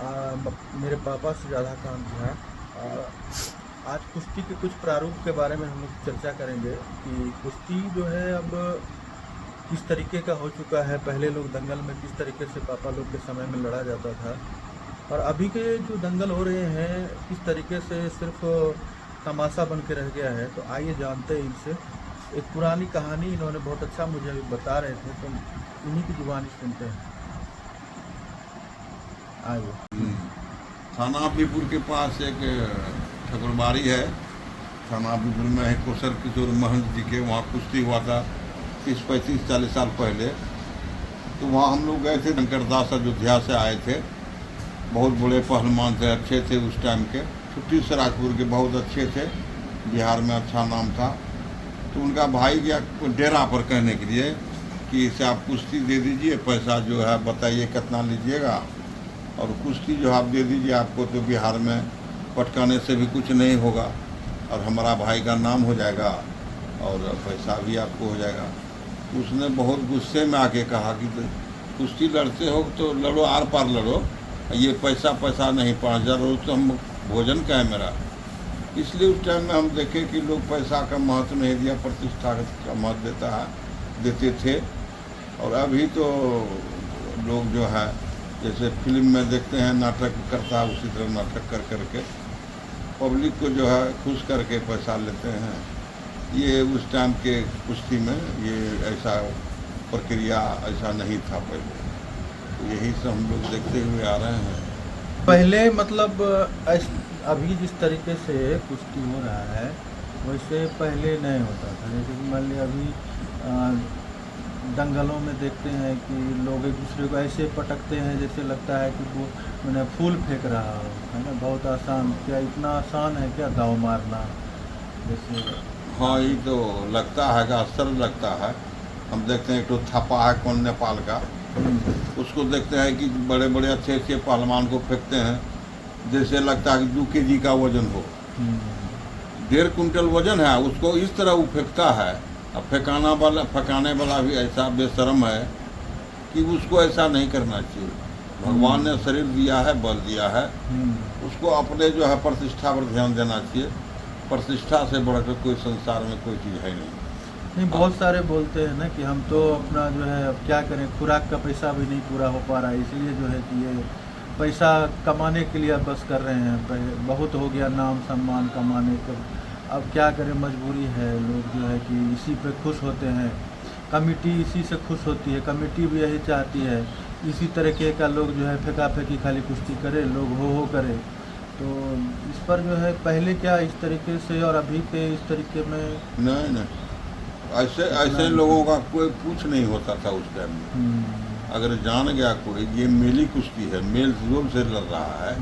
मेरे पापा से ज़्यादा काम किया। आज कुश्ती के कुछ प्रारूप के बारे में हम लोग चर्चा करेंगे कि कुश्ती जो है अब किस तरीके का हो चुका है। पहले लोग दंगल में किस तरीके से पापा लोग के समय में लड़ा जाता था, और अभी के जो दंगल हो रहे हैं किस तरीके से सिर्फ तमाशा बन के रह गया है। तो आइए जानते हैं इनसे। एक पुरानी कहानी इन्होंने बहुत अच्छा मुझे अभी बता रहे थे, तो इन्हीं की जुबानी सुनते हैं। आइए। थाना बीपुर के पास एक ठकुरबाड़ी है। थाना बीपुर में है कोसर किशोर महंत जी के, वहाँ कुश्ती हुआ था 30-35-40 साल पहले। तो वहाँ हम लोग गए थे। शंकर दास अयोध्या से आए थे, बहुत बड़े पहलवान थे, अच्छे थे उस टाइम के। छुट्टी सराजपुर के बहुत अच्छे थे, बिहार में अच्छा नाम था। तो उनका भाई गया डेरा पर कहने के लिए कि इसे आप कुश्ती दे दीजिए, पैसा जो है बताइए कितना लीजिएगा, और कुश्ती जो आप दे दीजिए, आपको तो बिहार में पटकाने से भी कुछ नहीं होगा और हमारा भाई का नाम हो जाएगा और पैसा भी आपको हो जाएगा। उसने बहुत गुस्से में आके कहा कि कुश्ती लड़ते हो तो लड़ो, आर पार लड़ो, ये पैसा नहीं, 5,000 रोज तो हम भोजन का है मेरा। इसलिए उस टाइम में हम देखे कि लोग पैसा का महत्व नहीं दिया, प्रतिष्ठा का महत्व देते थे। और अभी तो लोग जो है जैसे फिल्म में देखते हैं नाटक करता है, उसी तरह नाटक कर करके पब्लिक को जो है खुश करके पैसा लेते हैं। ये उस टाइम के कुश्ती में ये ऐसा प्रक्रिया ऐसा नहीं था पहले। तो यही सब हम लोग देखते हुए आ रहे हैं। पहले मतलब अभी जिस तरीके से कुश्ती हो रहा है वैसे पहले नहीं होता था। जैसे कि मान लिया अभी दंगलों में देखते हैं कि लोग एक दूसरे को ऐसे पटकते हैं जैसे लगता है कि वो मैंने फूल फेंक रहा हो, है ना। बहुत आसान, क्या इतना आसान है क्या दाव मारना जैसे? हाँ, ये तो लगता है कि आश्चर्य लगता है। हम देखते हैं एक तो थप्पा है कौन नेपाल का, उसको देखते हैं कि बड़े बड़े अच्छे अच्छे पहलवान को फेंकते हैं, जैसे लगता है कि 2 केजी का वजन हो, 1.5 कुंटल वजन है, उसको इस तरह वो फेंकता है। अब फेंकाने वाला भी ऐसा बेशर्म है कि उसको ऐसा नहीं करना चाहिए। भगवान ने शरीर दिया है, बल दिया है, उसको अपने जो है प्रतिष्ठा पर ध्यान देना चाहिए। प्रतिष्ठा से बढ़कर कोई संसार में कोई चीज़ है नहीं। बहुत सारे बोलते हैं ना कि हम तो अपना जो है अब क्या करें, खुराक का पैसा भी नहीं पूरा हो पा रहा है, इसलिए जो है कि ये पैसा कमाने के लिए बस कर रहे हैं। बहुत हो गया नाम सम्मान कमाने का, अब क्या करें, मजबूरी है। लोग जो है कि इसी पे खुश होते हैं, कमेटी इसी से खुश होती है, कमेटी भी यही चाहती है इसी तरीके का लोग जो है फेंका फेंकी खाली कुश्ती करे, लोग हो करे। तो इस पर जो है पहले क्या इस तरीके से और अभी के इस तरीके में नहीं, ऐसे लोगों का कोई पूछ नहीं होता था उस टाइम में। अगर जान गया कोई ये मेली कुश्ती है, मेल जोल से लड़ रहा है,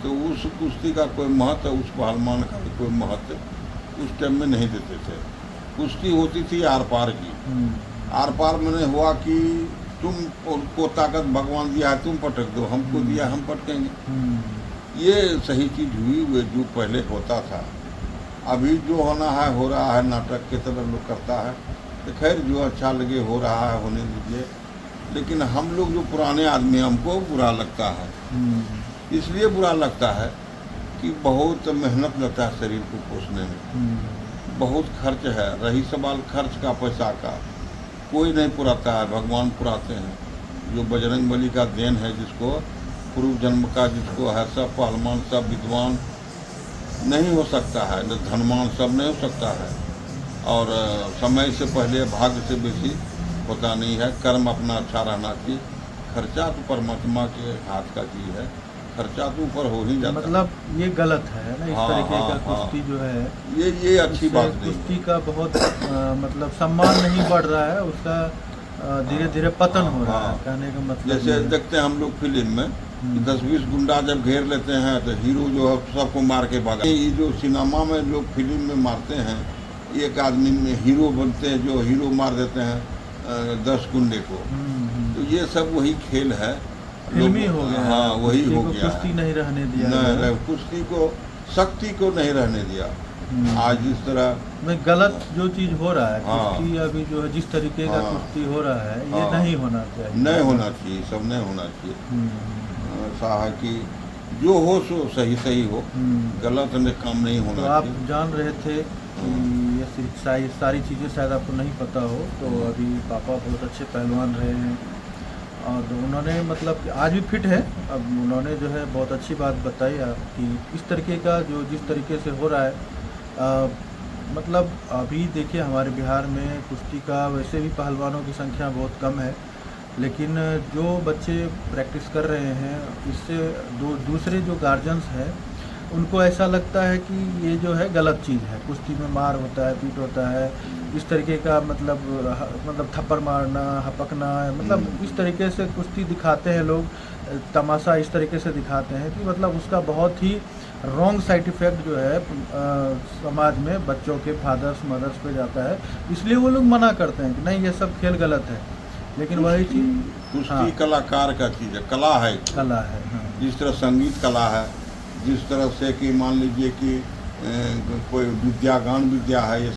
तो उस कुश्ती का कोई महत्व, उस पहलवान का कोई महत्व उस टाइम में नहीं देते थे। कुश्ती होती थी आर पार की। आर पार मैंने हुआ कि तुमको ताकत भगवान दिया है, तुम पटक दो, हमको दिया हम पटकेंगे। ये सही चीज़ हुई वो जो पहले होता था। अभी जो होना है हो रहा है, नाटक की तरह लोग करता है। तो खैर जो अच्छा लगे हो रहा है, होने दीजिए। लेकिन हम लोग जो पुराने आदमी, हमको बुरा लगता है। इसलिए बुरा लगता है कि बहुत मेहनत लगता है शरीर को पोषने में, बहुत खर्च है। रही सवाल खर्च का, पैसा का, कोई नहीं पुराता है, भगवान पुराते हैं। जो बजरंग बली का देन है, जिसको पूर्व जन्म का जिसको है, सब पहलवान सब विद्वान नहीं हो सकता है, न धनवान सब नहीं हो सकता है। और समय से पहले भाग्य से बेसी होता नहीं है। कर्म अपना अच्छा रहना चाहिए। खर्चा तो परमात्मा के हाथ का चीज़ है, खर्चा तो ऊपर हो ही जाता मतलब ये गलत है ना इस तरीके का कुश्ती जो है, ये अच्छी बात नहीं। कुश्ती का बहुत मतलब सम्मान नहीं बढ़ रहा है, उसका धीरे धीरे पतन हो रहा है। कहने का मतलब जैसे देखते हैं हम लोग फिल्म में 10-20 गुंडा जब घेर लेते हैं तो हीरो जो है सबको मार के भागा। ये जो सिनेमा में लोग फिल्म में मारते हैं, एक आदमी में हीरो बनते हैं, जो हीरो मार देते हैं 10 गुंडे को। तो ये सब वही खेल है, फिल्मी हो गया। हाँ, वही हो गया। कुश्ती नहीं रहने दिया, नहीं, कुश्ती को, शक्ति को नहीं रहने दिया। आज इस तरह में गलत जो चीज़ हो रहा है, कुश्ती अभी जो है जिस तरीके का कुश्ती हो रहा है, ये नहीं होना चाहिए। नहीं होना चाहिए, सब नहीं होना चाहिए। ऐसा है कि जो हो सो सही सही हो, गलत में काम नहीं तो होना आप चाहिए। जान रहे थे कि ये सारी चीज़ें शायद आपको नहीं पता हो, तो अभी पापा बहुत अच्छे पहलवान रहे हैं और उन्होंने मतलब कि आज भी फिट है। अब उन्होंने जो है बहुत अच्छी बात बताई कि इस तरीके का जो जिस तरीके से हो रहा है, मतलब अभी देखिए हमारे बिहार में कुश्ती का वैसे भी पहलवानों की संख्या बहुत कम है, लेकिन जो बच्चे प्रैक्टिस कर रहे हैं इससे दूसरे जो गार्जियंस हैं उनको ऐसा लगता है कि ये जो है गलत चीज़ है, कुश्ती में मार होता है, पीट होता है, इस तरीके का मतलब थप्पड़ मारना, हपकना, मतलब इस तरीके से कुश्ती दिखाते हैं लोग, तमाशा इस तरीके से दिखाते हैं कि मतलब उसका बहुत ही रॉन्ग साइड इफ़ेक्ट जो है समाज में बच्चों के फादर्स मदर्स पे जाता है, इसलिए वो लोग मना करते हैं कि नहीं ये सब खेल गलत है। लेकिन वही चीज़ कुश्ती कलाकार का चीज़ है, कला है, कला है। हाँ। जिस तरह संगीत कला है, जिस तरह से कि मान लीजिए कि कोई विद्या गान विद्या है, ये